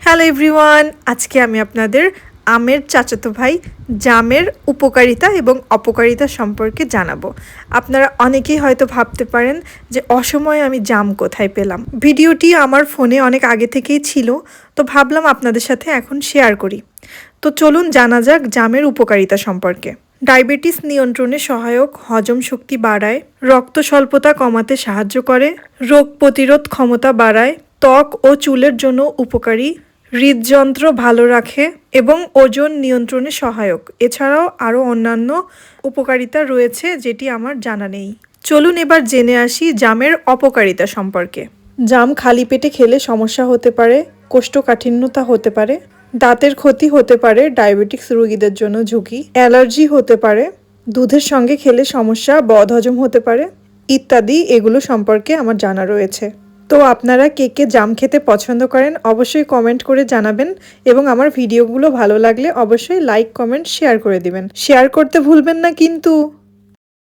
Hello everyone, আজকে আমি আপনাদের আমের চাচাতো ভাই জামের উপকারিতা এবং অপকারিতা সম্পর্কে জানাবো। আপনারা অনেকেই হয়তো ভাবতে পারেন যে অসময়ে আমি জাম কোথায় পেলাম। ভিডিওটি আমার ফোনে অনেক আগে থেকেই ছিল, তো ভাবলাম আপনাদের সাথে এখন শেয়ার করি। তো চলুন জানা যাক জামের উপকারিতা সম্পর্কে। ডায়াবেটিস নিয়ন্ত্রণে সহায়ক, হজম শক্তি বাড়ায়, রক্ত স্বল্পতা কমাতে সাহায্য করে, রোগ প্রতিরোধ ক্ষমতা বাড়ায়, ত্বক ও চুলের জন্য উপকারী, হৃদযন্ত্র ভালো রাখে এবং ওজন নিয়ন্ত্রণে সহায়ক। এছাড়াও আরও অন্যান্য উপকারিতা রয়েছে যেটি আমার জানা নেই। চলুন এবার জেনে আসি জামের অপকারিতা সম্পর্কে। জাম খালি পেটে খেলে সমস্যা হতে পারে, কোষ্ঠকাঠিন্যতা হতে পারে, দাঁতের ক্ষতি হতে পারে, ডায়াবেটিক্স রোগীদের জন্য ঝুঁকি, অ্যালার্জি হতে পারে, দুধের সঙ্গে খেলে সমস্যা, বদহজম হতে পারে ইত্যাদি। এগুলো সম্পর্কে আমার জানা রয়েছে। তো আপনারা কে কে জাম খেতে পছন্দ করেন অবশ্যই কমেন্ট করে জানাবেন, এবং আমার ভিডিওগুলো ভালো লাগলে অবশ্যই লাইক, কমেন্ট, শেয়ার করে দিবেন। শেয়ার করতে ভুলবেন না কিন্তু।